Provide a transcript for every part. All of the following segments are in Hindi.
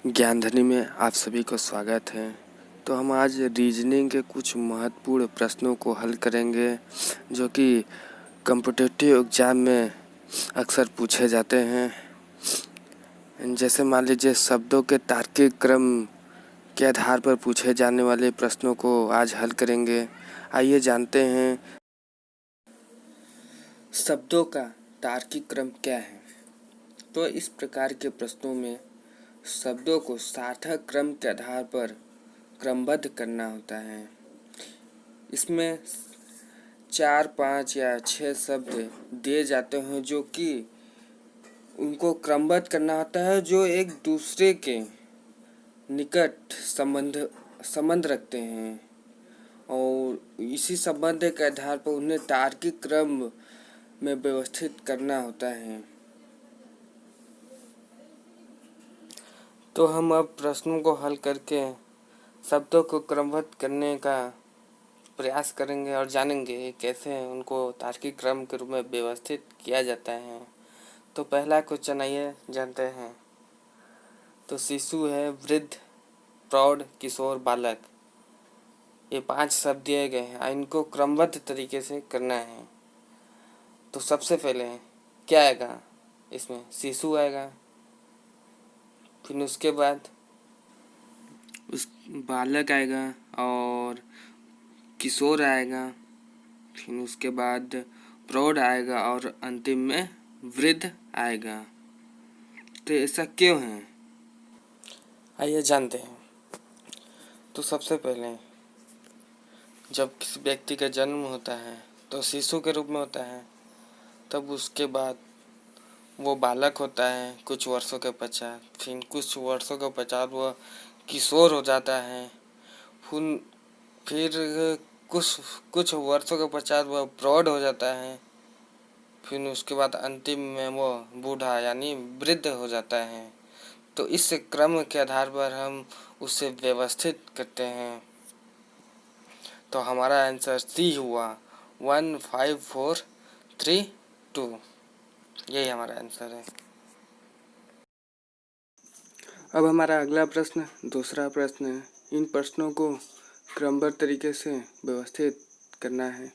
ज्ञानधनी में आप सभी को स्वागत है। तो हम आज रीजनिंग के कुछ महत्वपूर्ण प्रश्नों को हल करेंगे जो कि कॉम्पिटिटिव एग्जाम में अक्सर पूछे जाते हैं। जैसे मान लीजिए शब्दों के तार्किक क्रम के आधार पर पूछे जाने वाले प्रश्नों को आज हल करेंगे। आइए जानते हैं शब्दों का तार्किक क्रम क्या है। तो इस प्रकार के प्रश्नों में शब्दों को सार्थक क्रम के आधार पर क्रमबद्ध करना होता है। इसमें 4, 5 या 6 शब्द दिए जाते हैं जो कि उनको क्रमबद्ध करना होता है जो एक दूसरे के निकट संबंध रखते हैं और इसी संबंध के आधार पर उन्हें तार्किक क्रम में व्यवस्थित करना होता है। तो हम अब प्रश्नों को हल करके शब्दों को क्रमबद्ध करने का प्रयास करेंगे और जानेंगे कैसे उनको तार्किक क्रम के रूप में व्यवस्थित किया जाता है। तो पहला क्वेश्चन आइए जानते हैं। तो शिशु है, वृद्ध, प्रौढ़, किशोर, बालक, ये 5 शब्द दिए गए हैं। इनको क्रमबद्ध तरीके से करना है। तो सबसे पहले क्या आएगा इसमें? शिशु आएगा, फिर उसके बाद उस बालक आएगा और किशोर आएगा, फिर उसके बाद प्रौढ़ आएगा और अंतिम में वृद्ध आएगा। तो ऐसा क्यों है आइए जानते हैं। तो सबसे पहले जब किसी व्यक्ति का जन्म होता है तो शिशु के रूप में होता है, तब उसके बाद वो बालक होता है कुछ वर्षों के पश्चात, फिर कुछ वर्षों के पश्चात वो किशोर हो जाता है, फिर कुछ वर्षों के पश्चात वह प्रौढ़ हो जाता है, फिर उसके बाद अंतिम में वो बूढ़ा यानी वृद्ध हो जाता है। तो इस क्रम के आधार पर हम उसे व्यवस्थित करते हैं। तो हमारा आंसर सी हुआ 1 5 4 3 2। यही हमारा आंसर है। अब हमारा अगला प्रश्न दूसरा प्रश्न है। इन प्रश्नों को क्रमबद्ध तरीके से व्यवस्थित करना है।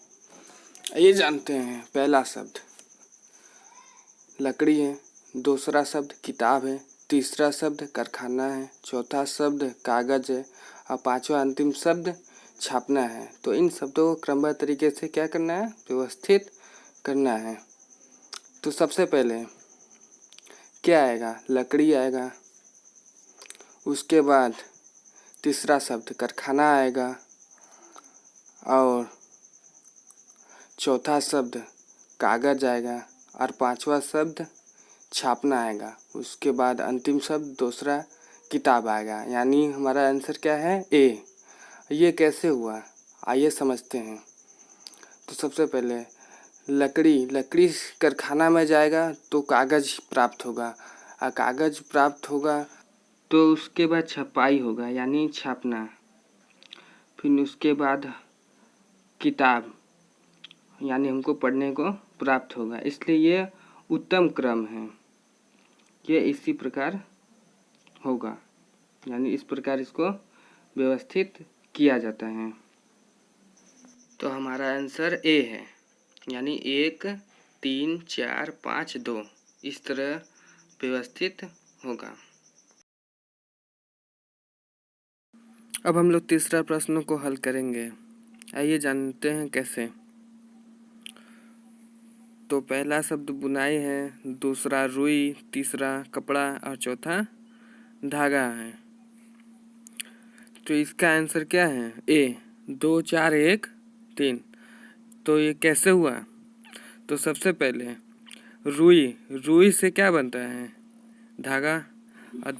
ये जानते हैं। पहला शब्द लकड़ी है, दूसरा शब्द किताब है, तीसरा शब्द कारखाना है, चौथा शब्द कागज है और पांचवा अंतिम शब्द छापना है। तो इन शब्दों को क्रमबद्ध तरीके से क्या करना है? व्यवस्थित करना है। तो सबसे पहले क्या आएगा? लकड़ी आएगा, उसके बाद तीसरा शब्द कारखाना आएगा और चौथा शब्द कागज आएगा और पांचवा शब्द छापना आएगा। उसके बाद अंतिम शब्द दूसरा किताब आएगा। यानी हमारा आंसर क्या है? ए। ये कैसे हुआ आइए समझते हैं। तो सबसे पहले लकड़ी कारखाना में जाएगा तो कागज प्राप्त होगा और कागज प्राप्त होगा तो उसके बाद छपाई होगा यानी छापना, फिर उसके बाद किताब यानी हमको पढ़ने को प्राप्त होगा। इसलिए ये उत्तम क्रम है। ये इसी प्रकार होगा यानी इस प्रकार इसको व्यवस्थित किया जाता है। तो हमारा आंसर ए है यानी 1 3 4 5 2 इस तरह व्यवस्थित होगा। अब हम लोग तीसरा प्रश्न को हल करेंगे। आइए जानते हैं कैसे। तो पहला शब्द बुनाई है, दूसरा रुई, तीसरा कपड़ा और चौथा धागा है। तो इसका आंसर क्या है? ए 2 4 1 3। तो ये कैसे हुआ? तो सबसे पहले रुई से क्या बनता है? धागा। और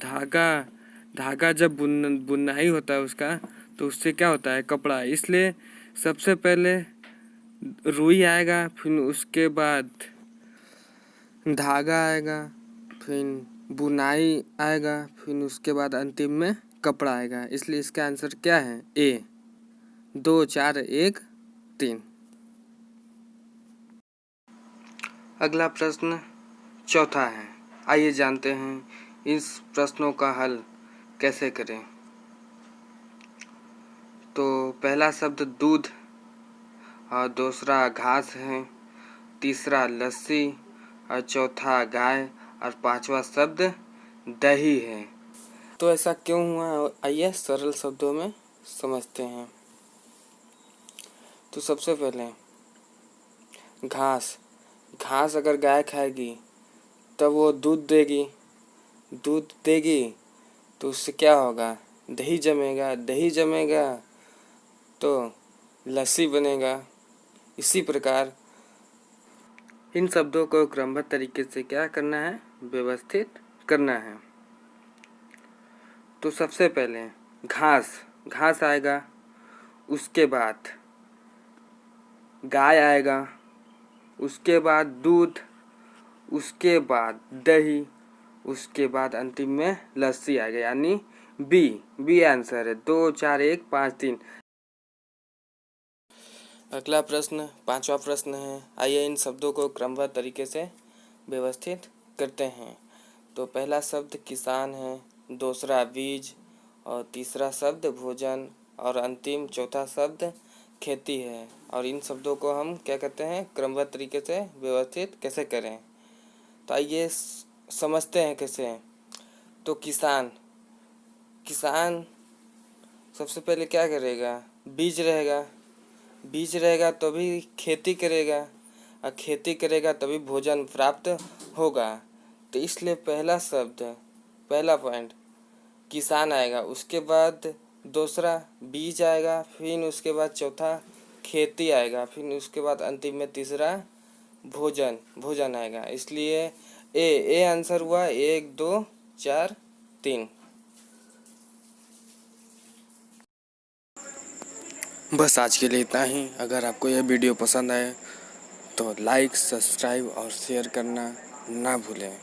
धागा जब बुनाई होता है उसका तो उससे क्या होता है? कपड़ा। इसलिए सबसे पहले रुई आएगा, फिर उसके बाद धागा आएगा, फिर बुनाई आएगा, फिर उसके बाद अंतिम में कपड़ा आएगा। इसलिए इसका आंसर क्या है? ए 2 4 1 3। अगला प्रश्न चौथा है। आइए जानते हैं इस प्रश्नों का हल कैसे करें। तो पहला शब्द दूध और दूसरा घास है, तीसरा लस्सी और चौथा गाय और पांचवा शब्द दही है। तो ऐसा क्यों हुआ, आइए सरल शब्दों में समझते हैं। तो सबसे पहले घास घास अगर गाय खाएगी तब वो दूध देगी, दूध देगी तो उससे क्या होगा, दही जमेगा, दही जमेगा तो लस्सी बनेगा। इसी प्रकार इन शब्दों को क्रमबद्ध तरीके से क्या करना है, व्यवस्थित करना है। तो सबसे पहले घास घास आएगा, उसके बाद गाय आएगा, उसके बाद दूध, उसके बाद दही, उसके बाद अंतिम में लस्सी आएगा, यानी बी आंसर है। 2 4 1 5 3। अगला प्रश्न, पांचवा प्रश्न है। आइए इन शब्दों को क्रमबद्ध तरीके से व्यवस्थित करते हैं। तो पहला शब्द किसान है, दूसरा बीज और तीसरा शब्द भोजन और अंतिम चौथा शब्द खेती है। और इन शब्दों को हम क्या कहते हैं, क्रमबद्ध तरीके से व्यवस्थित कैसे करें। तो आइए समझते हैं कैसे। तो किसान किसान सबसे पहले क्या करेगा, बीज रहेगा, बीज रहेगा तभी खेती करेगा और खेती करेगा तभी भोजन प्राप्त होगा। तो इसलिए पहला शब्द, पहला पॉइंट किसान आएगा, उसके बाद दूसरा बीज आएगा, फिर उसके बाद चौथा खेती आएगा, फिर उसके बाद अंतिम में तीसरा भोजन आएगा। इसलिए ए आंसर हुआ 1 2 4 3। बस आज के लिए इतना ही। अगर आपको यह वीडियो पसंद आए तो लाइक, सब्सक्राइब और शेयर करना ना भूलें।